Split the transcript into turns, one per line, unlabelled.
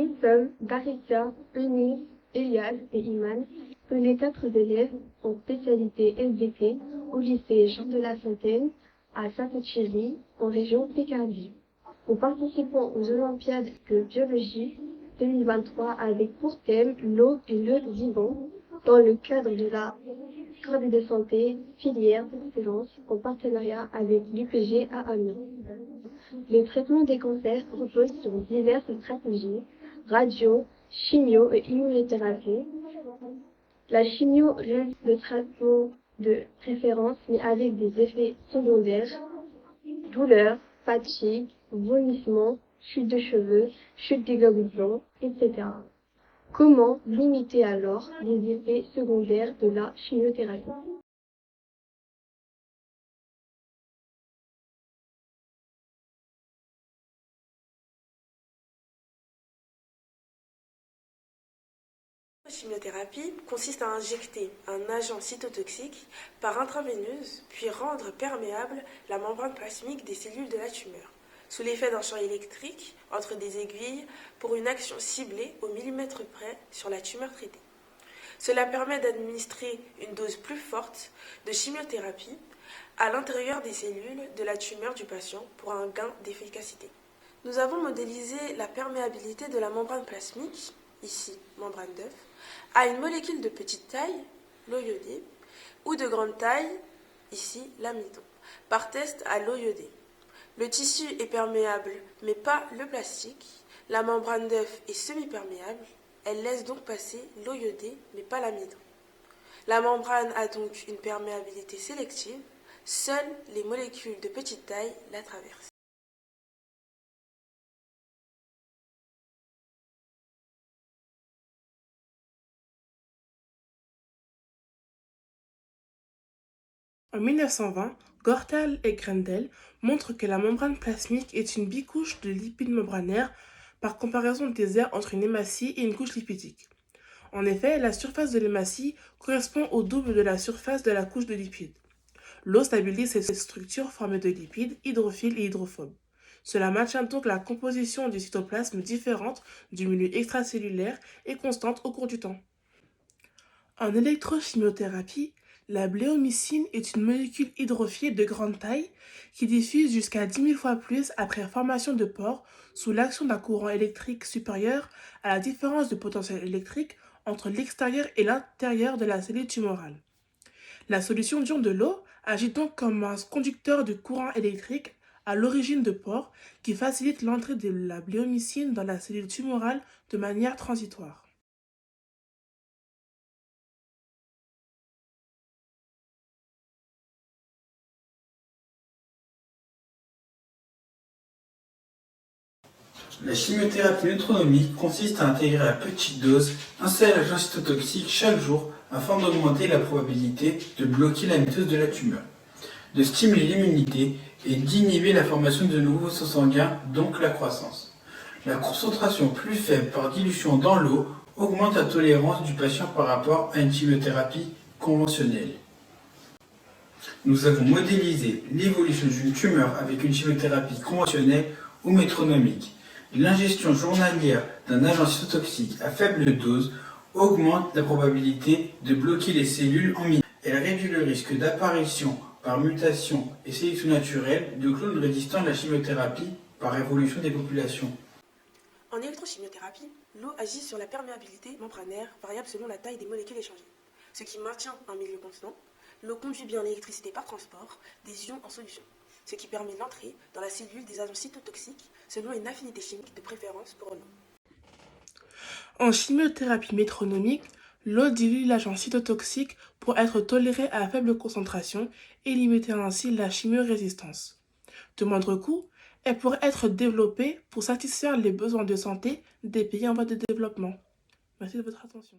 Nissom, Barissia, Eunice, Elias et Iman sont les 4 élèves en spécialité SVT au lycée Jean de La Fontaine à Saint-Thierry, en région Picardie. En participant aux Olympiades de biologie 2023 avec pour thème l'eau et le vivant, dans le cadre de la Corde de santé, filière d'excellence en partenariat avec l'UPG à Amiens. Le traitement des cancers repose sur diverses stratégies, radio, chimio et immunothérapie. La chimio reste le traitement de référence, mais avec des effets secondaires, douleurs, fatigue, vomissements, chute de cheveux, chute des globules blancs, etc. Comment limiter alors les effets secondaires de la chimiothérapie?
La chimiothérapie consiste à injecter un agent cytotoxique par intraveineuse, puis rendre perméable la membrane plasmique des cellules de la tumeur, sous l'effet d'un champ électrique entre des aiguilles pour une action ciblée au millimètre près sur la tumeur traitée. Cela permet d'administrer une dose plus forte de chimiothérapie à l'intérieur des cellules de la tumeur du patient pour un gain d'efficacité. Nous avons modélisé la perméabilité de la membrane plasmique, ici membrane d'œuf, à une molécule de petite taille, l'eau iodée, ou de grande taille, ici l'amidon, par test à l'eau iodée. Le tissu est perméable, mais pas le plastique. La membrane d'œuf est semi-perméable, elle laisse donc passer l'eau iodée, mais pas l'amidon. La membrane a donc une perméabilité sélective, seules les molécules de petite taille la traversent.
En 1920, Gortal et Grendel montrent que la membrane plasmique est une bicouche de lipides membranaires par comparaison des aires entre une hématie et une couche lipidique. En effet, la surface de l'hématie correspond au double de la surface de la couche de lipides. L'eau stabilise cette structure formée de lipides hydrophiles et hydrophobes. Cela maintient donc la composition du cytoplasme différente du milieu extracellulaire et constante au cours du temps. En électrochimiothérapie, la bléomycine est une molécule hydrophile de grande taille qui diffuse jusqu'à 10 000 fois plus après formation de pores sous l'action d'un courant électrique supérieur à la différence de potentiel électrique entre l'extérieur et l'intérieur de la cellule tumorale. La solution d'ion de l'eau agit donc comme un conducteur de courant électrique à l'origine de pores qui facilite l'entrée de la bléomycine dans la cellule tumorale de manière transitoire.
La chimiothérapie neutronomique consiste à intégrer à petite dose un seul agent cytotoxique chaque jour afin d'augmenter la probabilité de bloquer la mitose de la tumeur, de stimuler l'immunité et d'inhiber la formation de nouveaux vaisseaux sanguins, donc la croissance. La concentration plus faible par dilution dans l'eau augmente la tolérance du patient par rapport à une chimiothérapie conventionnelle. Nous avons modélisé l'évolution d'une tumeur avec une chimiothérapie conventionnelle ou métronomique. L'ingestion journalière d'un agent cytotoxique à faible dose augmente la probabilité de bloquer les cellules en milieu. Elle réduit le risque d'apparition par mutation et sélection naturelle de clones résistants à la chimiothérapie par évolution des populations.
En électrochimiothérapie, l'eau agit sur la perméabilité membranaire variable selon la taille des molécules échangées, ce qui maintient un milieu constant. L'eau conduit bien l'électricité par transport des ions en solution, ce qui permet l'entrée dans la cellule des agents cytotoxiques selon une affinité chimique de préférence pour l'eau.
En chimiothérapie métronomique, l'eau dilue l'agent cytotoxique pour être tolérée à faible concentration et limiter ainsi la chimiorésistance. De moindre coût, elle pourrait être développée pour satisfaire les besoins de santé des pays en voie de développement. Merci de votre attention.